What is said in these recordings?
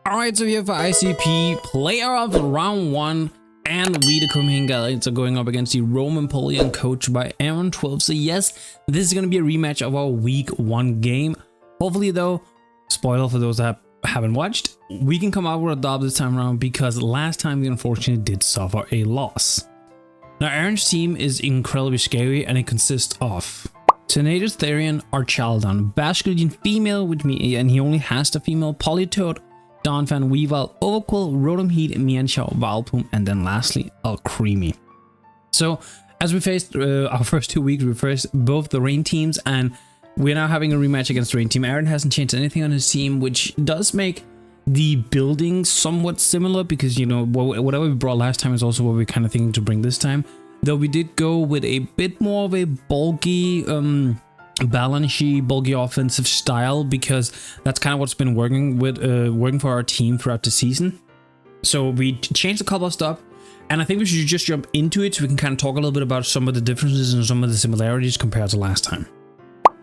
Alright, so here for ICP, player of round 1, and we the Copenhagen Galaxies are going up against the Roman Polian, coached by Aaron 12. So yes, this is going to be a rematch of our week 1 game. Hopefully though, spoiler for those that haven't watched, we can come out with a dub this time around, because last time we unfortunately did suffer a loss. Now Aaron's team is incredibly scary, and it consists of Tenacious Therian, Archaldon, Basculian female, which me, and he only has the female, Polytoad, Donphan, Weavile, Overquill, Rotom Heat, Mienshao, Vileplume, and then lastly, Alcremie. So, as we faced our first 2 weeks, we faced both the Rain teams, and we're now having a rematch against the Rain team. Aaron hasn't changed anything on his team, which does make the building somewhat similar, because, you know, whatever we brought last time is also what we're kind of thinking to bring this time. Though we did go with a bit more of a bulky, balancey, bulky offensive style, because that's kind of what's been working for our team throughout the season. So we changed a couple of stuff, and I think we should just jump into it so we can kind of talk a little bit about some of the differences and some of the similarities compared to last time.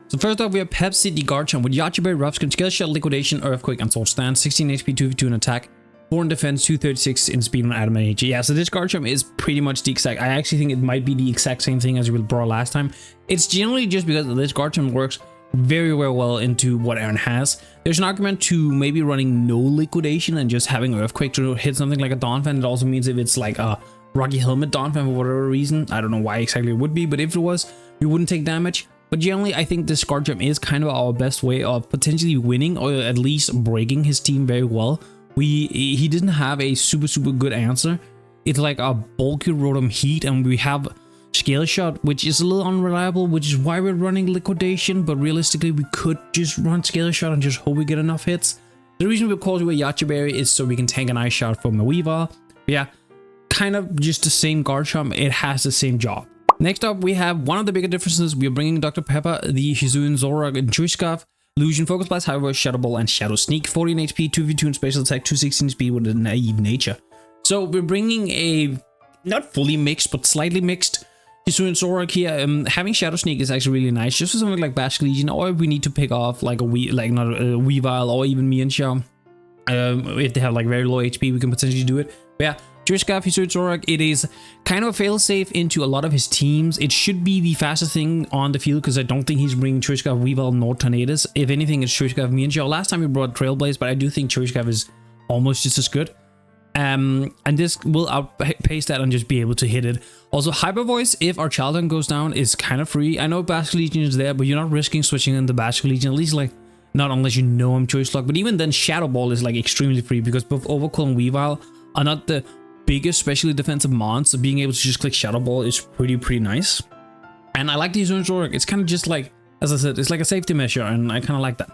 So first off, we have Pepsi, the Garchomp with Yache Berry, Rough Skin, Scale Shot, Liquidation, Earthquake, and Sword Stance, 16 HP, 2v2 in attack, 4 in defense, 236 in speed and adamant HG. Yeah, so this Garchomp is pretty much the exact, I actually think it might be the exact same thing as we brought last time. It's generally just because this Garchomp works very, very well into what Aaron has. There's an argument to maybe running no liquidation and just having Earthquake to hit something like a Donphan. It also means if it's like a Rocky Helmet Donphan for whatever reason, I don't know why exactly it would be, but if it was, we wouldn't take damage. But generally, I think this Garchomp is kind of our best way of potentially winning, or at least breaking his team very well. He didn't have a super good answer. It's like a bulky Rotom Heat, and we have Scale Shot, which is a little unreliable, which is why we're running Liquidation. But realistically, we could just run Scale Shot and just hope we get enough hits. The reason we call you a Yache Berry is so we can tank an Ice Shot from a Weavile. Yeah, kind of just the same Garchomp. It has the same job. Next up, we have one of the bigger differences. We are bringing Dr. Pepper, the Hisuian Zoroark, and Choice Illusion, Focus Blast, However, Shadow Ball, and Shadow Sneak. 14 HP, 2v2 in special attack, 216 speed with a naive nature. So we're bringing a not fully mixed, but slightly mixed Hisuian Zoroark here. Having Shadow Sneak is actually really nice, just for something like Basculian, or if we need to pick off like Weavile or even Mienshao. If they have like very low HP, we can potentially do it. But yeah, Choice-Scarf, Hisuian Zoroark, it is kind of a failsafe into a lot of his teams. It should be the fastest thing on the field, because I don't think he's bringing Choice-Scarf, Weavile, nor Tornadus. If anything, it's Choice-Scarf, Mienshao. Last time we brought Trailblaze, but I do think Choice-Scarf is almost just as good. And this will outpace that and just be able to hit it. Also, Hyper Voice, if Archaldon goes down, is kind of free. I know Basculian is there, but you're not risking switching into Basculian, at least like not unless you know I'm Choice Lock. But even then, Shadow Ball is like extremely free, because both Overquill and Weavile are not the biggest specially defensive mons, so being able to just click Shadow Ball is pretty nice. And I like the Hisuian Zoroark. It's kind of just like, as I said, it's like a safety measure, and I kind of like that.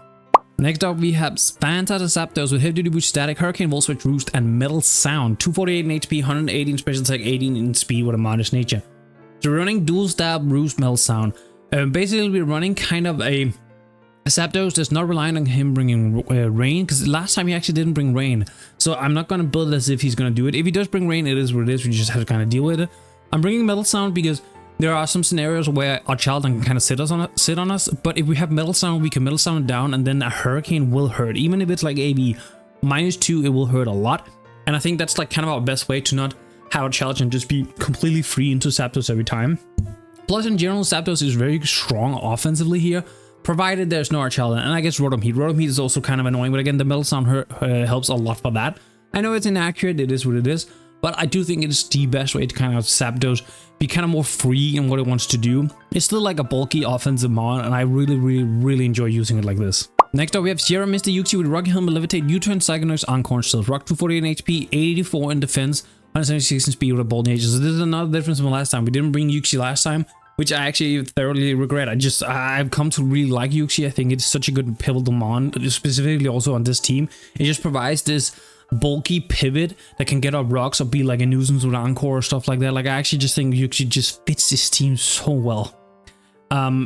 Next up, we have Spanta the Zapdos with Heavy Duty Boost, Static, Hurricane, Volt Switch, Roost, and Metal Sound. 248 in HP, 180 in special attack, 18 in speed with a modest nature. So we're running Dual Stab, Roost, Metal Sound. Basically, we're running kind of a Zapdos that's not relying on him bringing rain, because last time he actually didn't bring rain. So I'm not going to build as if he's going to do it. If he does bring rain, it is what it is. We just have to kind of deal with it. I'm bringing Metal Sound because there are some scenarios where our child can kind of sit on us. But if we have Metal Sound, we can Metal Sound down, and then a Hurricane will hurt. Even if it's like AB -2, it will hurt a lot. And I think that's like kind of our best way to not have a child and just be completely free into Zapdos every time. Plus, in general, Zapdos is very strong offensively here, provided there's no Archaldon, and I guess Rotom Heat. Rotom Heat is also kind of annoying, but again, the Metal Sound helps a lot for that. I know it's inaccurate, it is what it is, but I do think it's the best way to kind of have Zapdos be kind of more free in what it wants to do. It's still like a bulky offensive mon, and I really enjoy using it like this. Next up, we have Sierra Mr. Yuxi with Rocky Helmet, Levitate, U-Turn, Psychonurse, Encore, Stealth, Rock, 248 in HP, 84 in defense, 176 in speed with a Bold Nature. So this is another difference from last time. We didn't bring Yuxi last time, which I actually thoroughly regret. I've come to really like Yuxi. I think it's such a good pivotal mon, specifically also on this team. It just provides this bulky pivot that can get up rocks or be like a nuisance with Encore or stuff like that. Like, I actually just think Yuxi just fits this team so well.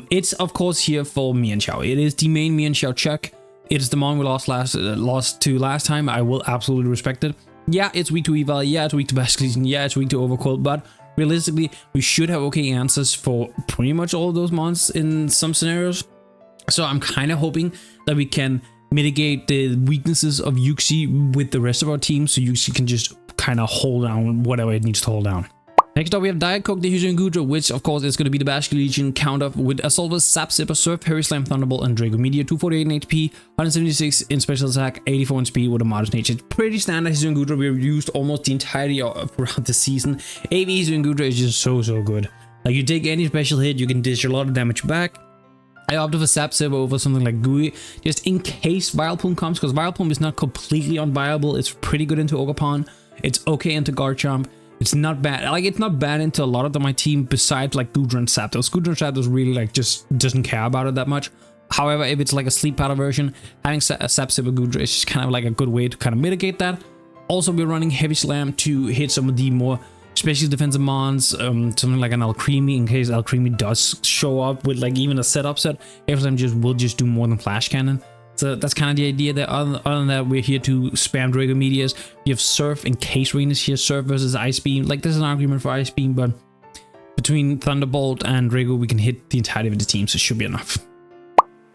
It's of course here for Mienshao. It is the main Mienshao check. It's the mon we lost to last time. I will absolutely respect it. Yeah, it's weak to Weavile. Yeah, it's weak to Basculian. Yeah, it's weak to Overquill, but realistically, we should have okay answers for pretty much all of those mons in some scenarios. So I'm kind of hoping that we can mitigate the weaknesses of Yuxi with the rest of our team, so Yuxi can just kind of hold down whatever it needs to hold down. Next up, we have Diet Coke, the Hyusein Gudra, which of course is going to be the Basque Legion counter with Assaultus, Sap Zipper, Surf, Harry Slam, Thunderbolt, and Draco Meteor. 248 in HP, 176 in special attack, 84 in speed with a modest nature. It's pretty standard Hyusein Gudra. We've used almost the entirety throughout the season. AV Hyusein Gudra is just so good. Like, you take any special hit, you can dish a lot of damage back. I opted for Sap Zipper over something like Gui, just in case Vileplume comes, because Vileplume is not completely unviable. It's pretty good into Ogerpon. It's okay into Garchomp. It's not bad. Like, it's not bad into a lot of my team besides like Gudra and Zapdos. Gudra and Zapdos really like just doesn't care about it that much. However, if it's like a sleep powder version, having a Sap Zipper Gudra is just kind of like a good way to kind of mitigate that. Also, we're running Heavy Slam to hit some of the more special defensive mons, something like an Alcremie in case Alcremie does show up with like even a setup set. Heavy Slam will just do more than Flash Cannon. So that's kind of the idea there. Other than that, we're here to spam Draco Meteors. We have Surf in case Rain is here. Surf versus Ice Beam. Like, there's an argument for Ice Beam, but between Thunderbolt and Draco, we can hit the entirety of the team, so it should be enough.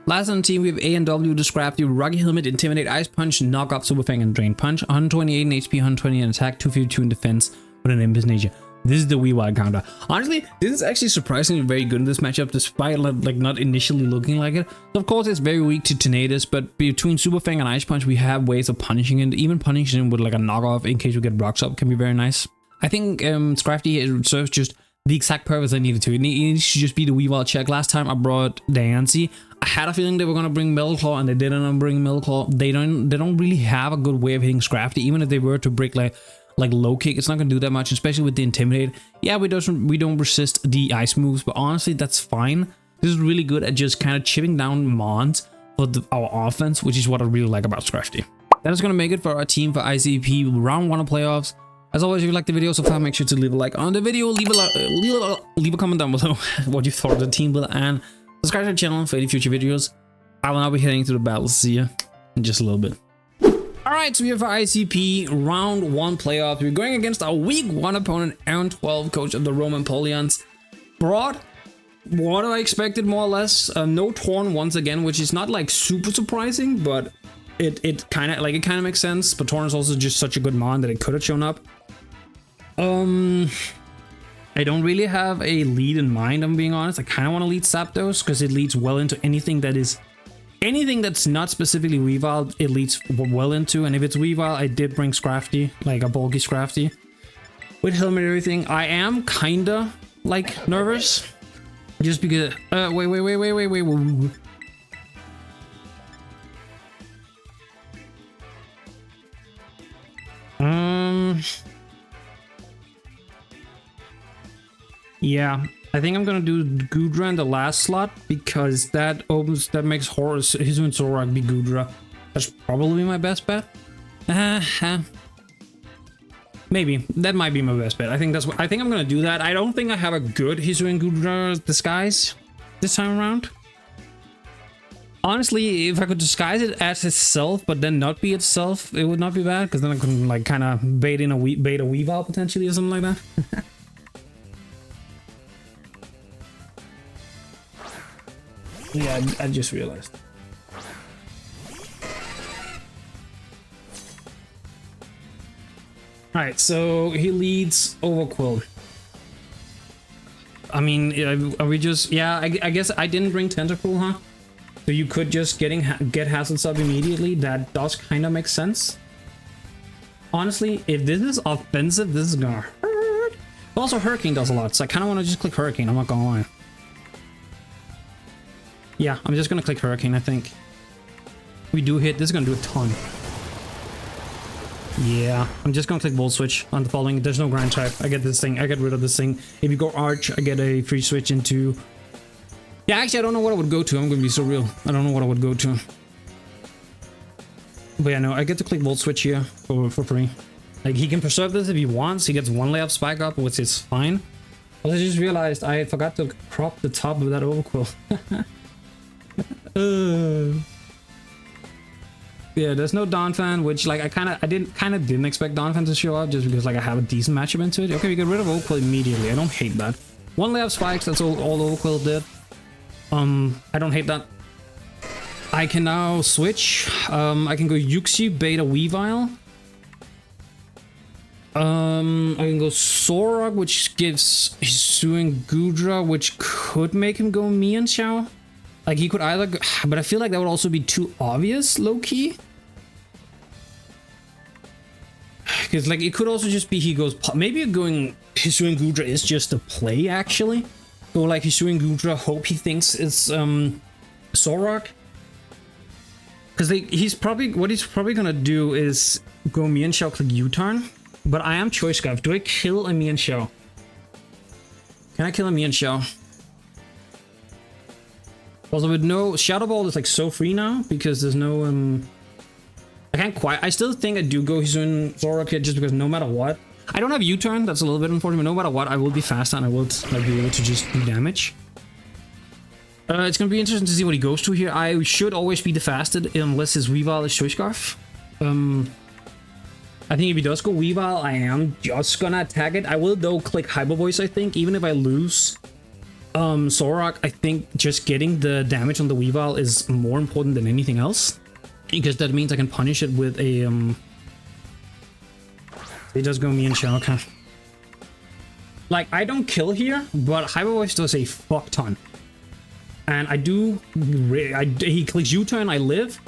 Last on the team, we have A and W, the Scrafty, Rocky Helmet, Intimidate, Ice Punch, Knock Off, Super Fang, and Drain Punch. 128 in HP, 120 in attack, 252 in defense with an Impulse Nature. This is the Weavile counter. Honestly, this is actually surprisingly very good in this matchup, despite like not initially looking like it. So of course, it's very weak to Tornadus, but between Super Fang and Ice Punch, we have ways of punishing it. Even punishing it with like a knockoff in case we get rocks up can be very nice. I think Scrafty serves just the exact purpose I needed to. It needs to just be the Weavile check. Last time I brought Diancie, I had a feeling they were gonna bring Metal Claw, and they didn't bring Metal Claw. They don't really have a good way of hitting Scrafty. Even if they were to break like low kick, it's not gonna do that much, especially with the Intimidate. Yeah, we don't resist the ice moves, but honestly, that's fine. This is really good at just kind of chipping down mons for our offense, which is what I really like about Scrafty. That is gonna make it for our team for ICP round 1 of playoffs. As always, if you like the video so far, make sure to leave a like on the video, leave a comment down below what you thought of the team build, and subscribe to the channel for any future videos. I will now be heading to the battle. See ya in just a little bit. Alright, so we have our ICP round 1 playoffs. We're going against our week 1 opponent, Aaron 12, coach of the Roman Polions. Brought what I expected, more or less. No Torn once again, which is not like super surprising, but it kind of makes sense. But Torn is also just such a good mon that it could have shown up. I don't really have a lead in mind, I'm being honest. I kind of want to lead Zapdos because it leads well into anything that's not specifically Weavile, it leads well into. And if it's Weavile, I did bring Scrafty, like a bulky Scrafty with helmet and everything. I am kinda like nervous just because wait. Yeah, I think I'm gonna do Gudra in the last slot because that makes Hyusein Zorak be Gudra. That's probably my best bet. Maybe that might be my best bet. I think I'm gonna do that. I don't think I have a good Hyusein Gudra disguise this time around. Honestly, if I could disguise it as itself, but then not be itself, it would not be bad because then I could like kind of bait a Weavile potentially or something like that. Yeah, I just realized. Alright, so he leads Overquill. I mean, are we just... Yeah, I guess I didn't bring Tentacool, huh? So you could just get Hassle Sub immediately. That does kind of make sense. Honestly, if this is offensive, this is gonna hurt. But also, Hurricane does a lot, so I kind of want to just click Hurricane, I'm not gonna lie. Yeah, I'm just gonna click Hurricane, I think. We do hit, this is gonna do a ton. Yeah, I'm just gonna click Volt Switch on the following. There's no Grind type. I get this thing, I get rid of this thing. If you go Arch, I get a free switch into... Yeah, actually, I don't know what I would go to. I'm gonna be so real. I don't know what I would go to. But yeah, no, I get to click Volt Switch here for free. Like, he can preserve this if he wants. He gets 1 layup spike up, which is fine. But I just realized I forgot to crop the top of that Overquill. Yeah, there's no Donphan, which like I didn't expect Donphan to show up just because like I have a decent matchup into it. Okay, we get rid of Overquill immediately. I don't hate that. 1 layup spikes, that's all Overquill did. I don't hate that. I can now switch. I can go Yuxi, Beta, Weavile. I can go Sorok, which gives Hisui and Gudra, which could make him go Mienshao. Like, he could either go, but I feel like that would also be too obvious, low-key. Because, like, it could also just be he goes... Maybe going Hisui and Gudra is just a play, actually. Go, like, Hisui and Gudra, hope he thinks it's, Sorok. Because he's probably... What he's probably gonna do is go Mienshao, click U-turn. But I am choice scarf. Do I kill a Mienshao? Can I kill a Mienshao? Also, with no Shadow Ball is like so free now because there's no I can't quite. I still think I do go Hisui Sorok here just because no matter what, I don't have U-turn. That's a little bit unfortunate. But no matter what, I will be faster and I will like be able to just do damage. It's gonna be interesting to see what he goes to here. I should always be the fastest unless his Weavile is choice scarf. I think if he does go Weavile, I am just gonna attack it. I will though click Hyper Voice, I think, even if I lose Sorok, I think just getting the damage on the Weavile is more important than anything else. Because that means I can punish it with a He does go Mienshao, okay. Like, I don't kill here, but Hyper Voice does a fuck ton. And I do he clicks U-turn, I live.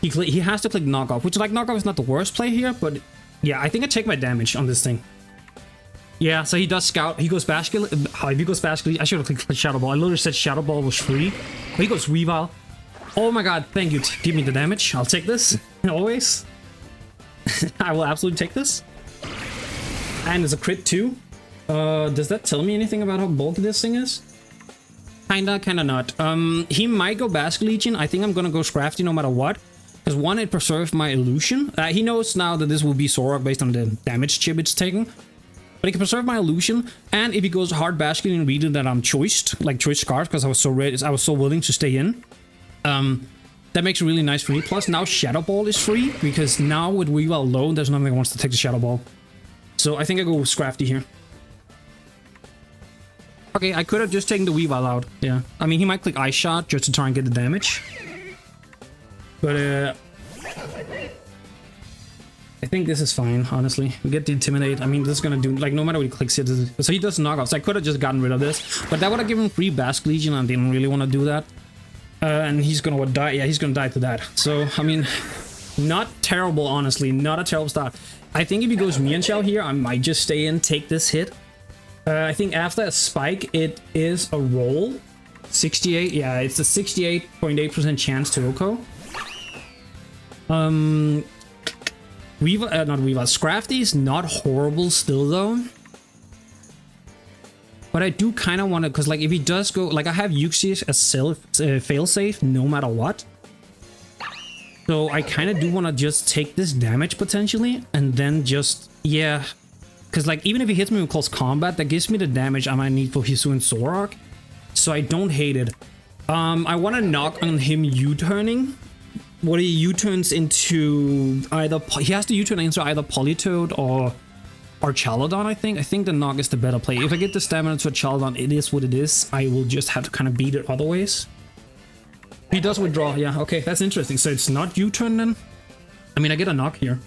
He has to click knockoff, which like knockoff is not the worst play here, but yeah, I think I take my damage on this thing. Yeah, so he does scout. He goes basket. If he goes basket, I should have clicked Shadow Ball. I literally said Shadow Ball was free. But he goes Weavile. Oh my god, thank you. Give me the damage. I'll take this. Always. I will absolutely take this. And it's a crit too. Does that tell me anything about how bulky this thing is? Kinda not. He might go Basket Legion. I think I'm gonna go Scrafty no matter what. Because one, it preserves my illusion. He knows now that this will be Sorok based on the damage chip it's taking. But he can preserve my illusion. And if he goes hard basket and read it that I'm choiced, like choice scarf, because I was so willing to stay in. That makes it really nice for me. Plus now Shadow Ball is free, because now with Weavile low, there's nothing that wants to take the Shadow Ball. So I think I go with Scrafty here. Okay, I could have just taken the Weavile out. Yeah. I mean, he might click Ice Shot just to try and get the damage. But, I think this is fine, honestly. We get the Intimidate. I mean, this is gonna do, like, no matter what he clicks here. So he does knockoffs. I could have just gotten rid of this. But that would have given free Basque Legion, and I didn't really want to do that. And he's gonna die. Yeah, he's gonna die to that. So, I mean, not terrible, honestly. Not a terrible start. I think if he goes Mienshao here, I might just stay in, take this hit. I think after a spike, it is a roll. 68. Yeah, it's a 68.8% chance to Oko. Not Weavile. Scrafty is not horrible still though. But I do kind of want to, because like if he does go, like I have Yuxi as failsafe no matter what. So I kind of do want to just take this damage potentially and then just, yeah. Because like even if he hits me with close combat, that gives me the damage I might need for Hisui and Sorok. So I don't hate it. I want to knock on him U-turning. What he U-turns into either, he has to U-turn into either Politoed or Chaladon, I think. I think the knock is the better play. If I get the stamina to a Chaladon, it is what it is. I will just have to kind of beat it other ways. He does withdraw, yeah, okay, that's interesting. So it's not U-turn then? I mean, I get a knock here.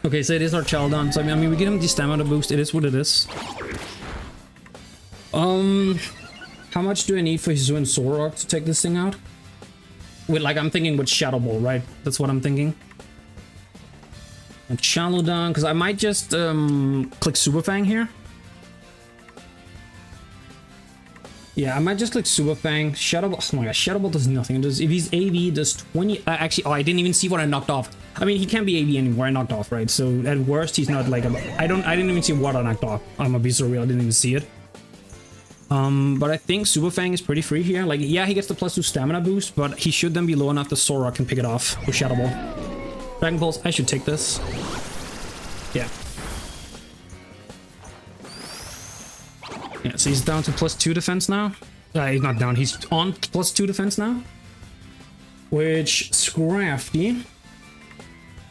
Okay, so it is our Chaladon. So I mean, we get him the stamina boost. It is what it is. How much do I need for Hisui and Sorok to take this thing out? With, like, I'm thinking with Shadow Ball, right? That's what I'm thinking. And Chaladon, because I might just click Super Fang here. Yeah, I might just click Super Fang. Shadow Ball, oh my god, Shadow Ball does nothing. It does, if he's AV, it does 20. Actually, oh, I didn't even see what I knocked off. I mean, he can't be AV anymore. I knocked off, right? So at worst, he's not like I didn't even see what I knocked off. I'm gonna be so real. I didn't even see it. But I think Super Fang is pretty free here. Like, yeah, he gets the +2 stamina boost, but he should then be low enough that Sorok can pick it off with Shadow Ball. Dragon Pulse, I should take this. Yeah. Yeah, so he's down to +2 defense now. He's not down, he's on +2 defense now. Which, Scrafty.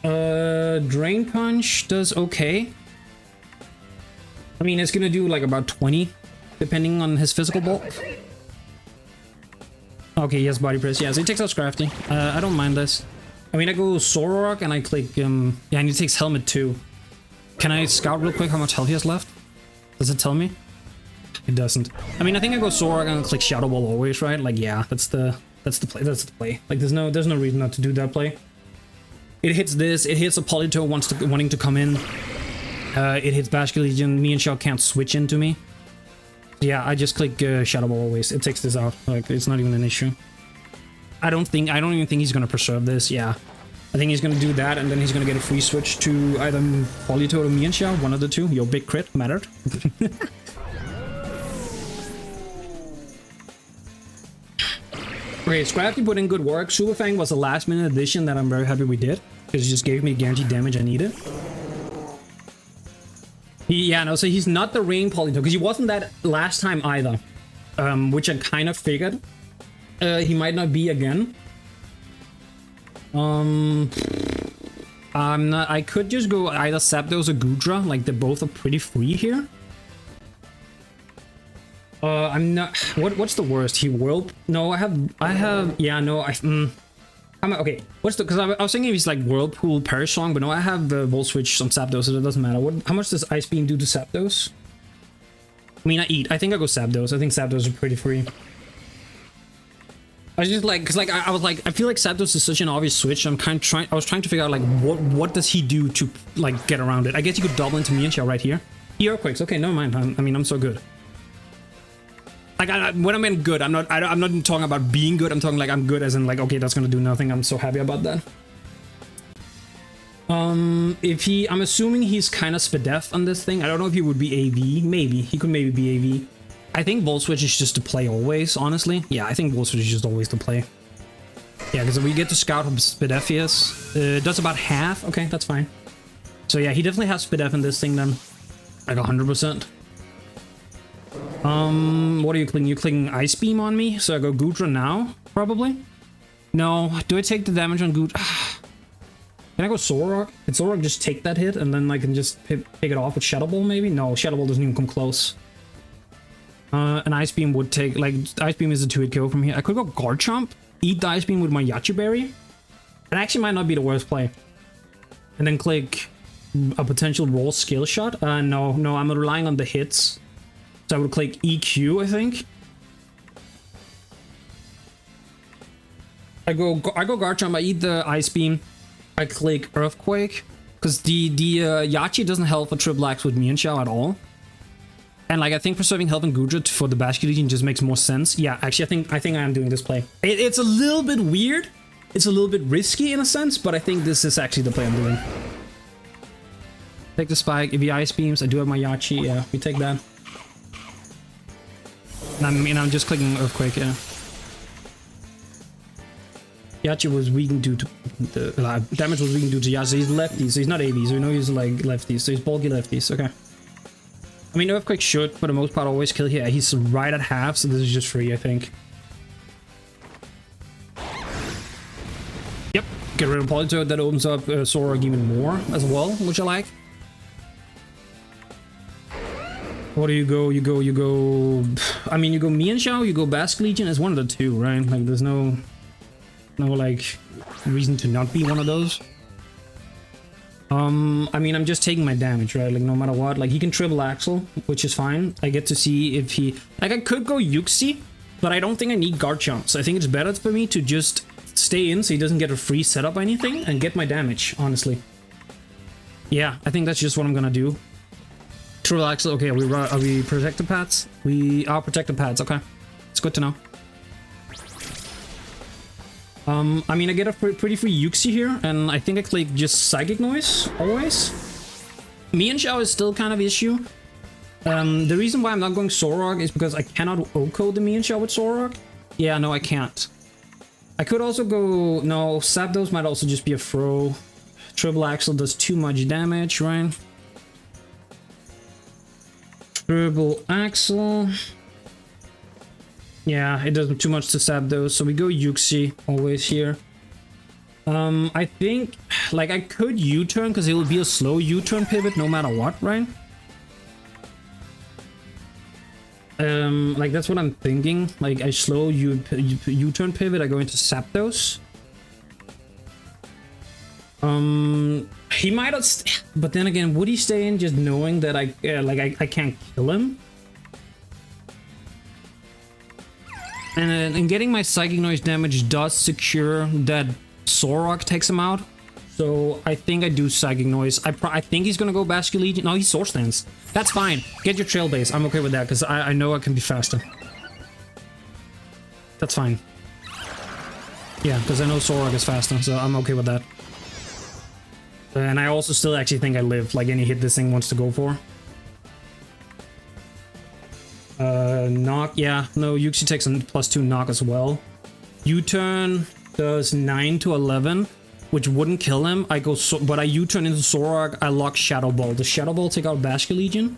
Drain Punch does okay. I mean, it's gonna do like about 20. Depending on his physical bulk. Okay, he has body press. Yeah, so he takes out Scrafty. I don't mind this. I mean, I go Sorok and I click, yeah, and he takes Helmet too. Can I scout real quick how much health he has left? Does it tell me? It doesn't. I mean, I think I go Sorok and I click Shadow Ball always, right? Like, yeah, that's the play. Like, there's no reason not to do that play. It hits this, it hits a Polito wanting to come in. It hits Basket Legion, me and Shao can't switch into me. Yeah, I just click Shadow Ball always. It takes this out. Like, it's not even an issue. I don't even think he's gonna preserve this. Yeah, I think he's gonna do that, and then he's gonna get a free switch to either Polito or Mian Xiao, one of the two. Your big crit mattered. Okay, Scrafty put in good work. Super Fang was a last minute addition that I'm very happy we did, because it just gave me guaranteed damage I needed. Yeah, no, so he's not the rain Polito, because he wasn't that last time either, which I kind of figured. He might not be again. I could just go either Zapdos or Goodra, like they both are pretty free here. I'm not. What's the worst? He Whirl? No, I have. Yeah, no, I'm okay. What's the? Because I was thinking he's like Whirlpool Perish Song, but no, I have the Volt Switch some Zapdos, so it doesn't matter. How much does Ice Beam do to Zapdos? I mean, I think I go Zapdos. I think Zapdos are pretty free. I was just like, cause like I was like, I feel like Zapdos is such an obvious switch. I was trying to figure out like what does he do to like get around it. I guess he could double into Mian Xiao right here. He Earthquakes. Okay, never mind. I mean, I'm so good. Like, when I mean good, I'm not talking about being good. I'm talking like I'm good as in like, okay, that's gonna do nothing. I'm so happy about that. I'm assuming he's kind of Spadef on this thing. I don't know if he would be AV. Maybe he could maybe be AV. I think Volt Switch is just to play always. Honestly, yeah, I think Volt Switch is just always to play. Yeah, because we get to scout Spadefius. Does about half. Okay, that's fine. So yeah, he definitely has Spadef in this thing then, like 100%. What are you clicking? You're clicking Ice Beam on me, so I go Goodra now, probably? No, do I take the damage on Goodra? Can I go Sorok? Can Sorok just take that hit and then I can just pick it off with Shadow Ball maybe? No, Shadow Ball doesn't even come close. An Ice Beam would take, like, Ice Beam is a 2-hit KO from here. I could go Garchomp, eat the Ice Beam with my Yachi Berry. It actually might not be the worst play. And then click a potential roll skill shot. No, I'm relying on the hits. So I would click EQ, I think. I go Garchomp, I eat the Ice Beam. I click Earthquake. Because the Yachi doesn't help for Triple Axe with Mian Xiao at all. And like, I think preserving health in Goodra for the Basket Legion just makes more sense. Yeah, actually, I think I am doing this play. It's a little bit weird. It's a little bit risky in a sense, but I think this is actually the play I'm doing. Take the Spike. If he Ice Beams, I do have my Yachi. Yeah, we take that. And I'm just clicking Earthquake, yeah. Yachi was weakened due to the damage was weakened due to Yachi. So he's lefty, so he's not AV, so you know he's like lefty, so he's bulky lefties. Okay. I mean, Earthquake should, for the most part, always kill here. He's right at half, so this is just free, I think. Yep, get rid of Politoed. That opens up Sorok even more as well, which I like. What do you go? You go... I mean, you go Mian Xiao, you go Basket Legion. It's one of the two, right? Like, there's no like, reason to not be one of those. I mean, I'm just taking my damage, right? Like, no matter what. Like, he can triple Axle, which is fine. I get to see if he... Like, I could go Yuxi, but I don't think I need Garchomp. So I think it's better for me to just stay in so he doesn't get a free setup or anything and get my damage, honestly. Yeah, I think that's just what I'm gonna do. Triple Axle, okay, are we protected pads? We are protected pads, okay. It's good to know. I mean, I get a pretty free Yuxi here, and I think I click just Psychic Noise, always. Mian Xiao is still kind of issue. The reason why I'm not going Sorok is because I cannot OHKO the Mian Xiao with Sorok. Yeah, no, I can't. I could also go... No, Zapdos might also just be a throw. Triple Axle does too much damage, right? Triple Axle. Yeah, it does too much to Zapdos, so we go Yuxi always here. I think, like, I could U-turn because it will be a slow U-turn pivot no matter what, right? Like that's what I'm thinking. Like I slow U-turn pivot, I go into Zapdos. He might have, but then again, would he stay in just knowing that I can't kill him? And getting my Psychic Noise damage does secure that Zoroark takes him out. So I think I do Psychic Noise. I think he's gonna go Basculegion. No, he Swords Dance. That's fine. Get your Trail Base. I'm okay with that because I know I can be faster. That's fine. Yeah, because I know Zoroark is faster, so I'm okay with that. And I also still actually think I live, like any hit this thing wants to go for. Knock, yeah, no, Yuxi takes a +2 knock as well. U-turn does 9 to 11, which wouldn't kill him. I go, but I U-turn into Zoroark, I lock Shadow Ball. Does Shadow Ball take out Basculegion?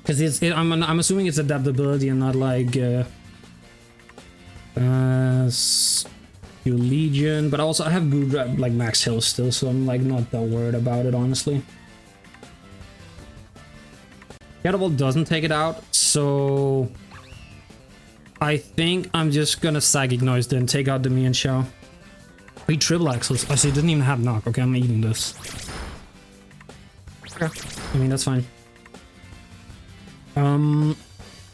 Because I'm assuming it's adaptability and not like Legion, but also I have good like max health still, so I'm like not that worried about it, honestly. Shadow Ball doesn't take it out, so I think I'm just gonna Psychic Noise then take out the Mian Shao. We triple axles. I see, it didn't even have knock. Okay, I'm eating this. Okay, I mean that's fine.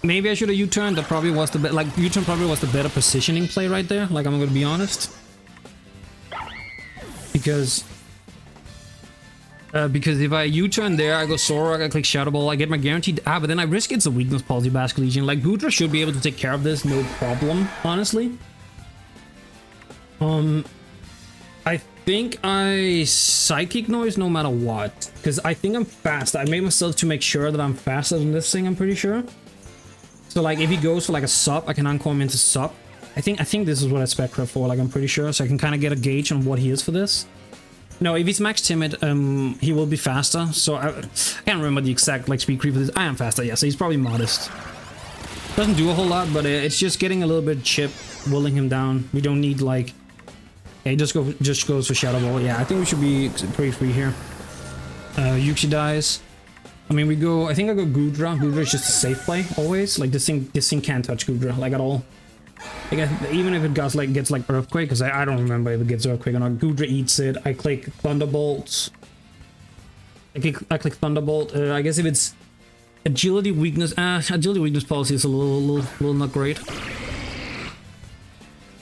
Maybe I should have U-turned. That probably was the U-turn probably was the better positioning play right there. Like I'm gonna be honest, because if I U-turn there, I go Zoroark, I click Shadow Ball, I get my guaranteed. But then I risk it's a weakness policy Basculegion. Like Goodra should be able to take care of this, no problem. Honestly, I think I Psychic Noise no matter what, because I think I'm fast. I made myself to make sure that I'm faster than this thing. I'm pretty sure. So like if he goes for like a sub, I can uncoil him into sub. I think this is what I spec craft for, like I'm pretty sure, so I can kind of get a gauge on what he is for this. No, if he's max timid, he will be faster. So I can't remember the exact like speed creep for this. I am faster, yeah, so he's probably modest. Doesn't do a whole lot, but it's just getting a little bit chip, willing him down. We don't need like, yeah, he just goes for Shadow Ball. Yeah, I think we should be pretty free here. Yuxi dies. I mean, we go. I think I go Goodra. Goodra is just a safe play always. Like this thing can't touch Goodra like at all. Like even if it gets like Earthquake, because I don't remember if it gets Earthquake or not. Goodra eats it. I click Thunderbolt. I click Thunderbolt. I guess if it's agility weakness, agility weakness policy is a little not great.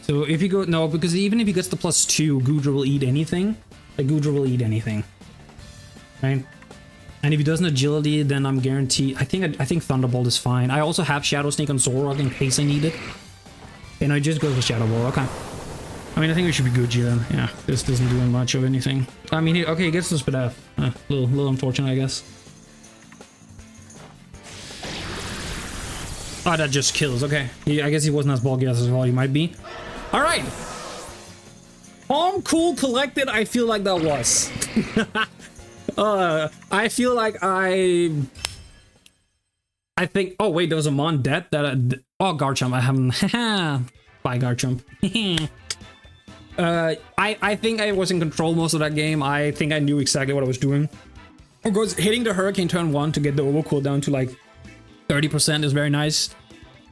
So if you go no, because even if he gets the +2, Goodra will eat anything. Like Goodra will eat anything, right? And if he doesn't agility, then I'm guaranteed. I think Thunderbolt is fine. I also have Shadow Sneak on Zoroark in case I need it. And I just go for Shadow Ball. Okay. I mean, I think we should be good here then. Yeah, this doesn't do much of anything. I mean, okay, he gets the Spit F. Little unfortunate, I guess. Oh, that just kills. Okay. I guess he wasn't as bulky as I thought he might be. All right. Calm, cool, collected. I feel like that was. I feel like I think. Oh wait, there was a Mon dead that. Oh, Garchomp. I haven't. Bye, Garchomp. I think I was in control most of that game. I think I knew exactly what I was doing. Because hitting the Hurricane turn 1 to get the overcool down to like 30% is very nice.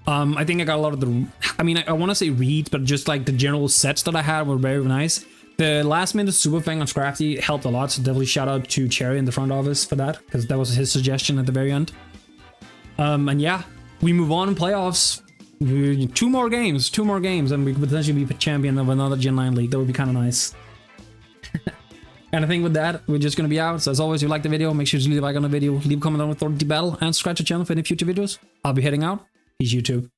I think I got a lot of the. I mean, I want to say reads, but just like the general sets that I had were very nice. The last minute Super Fang on Scrafty helped a lot, so definitely shout out to Cherry in the front office for that, because that was his suggestion at the very end. And yeah, we move on in playoffs. Two more games, and we could potentially be champion of another Gen 9 league. That would be kind of nice. And I think with that, we're just going to be out. So as always, if you like the video, make sure to leave a like on the video, leave a comment on the battle, and subscribe to the channel for any future videos. I'll be heading out. Peace, YouTube.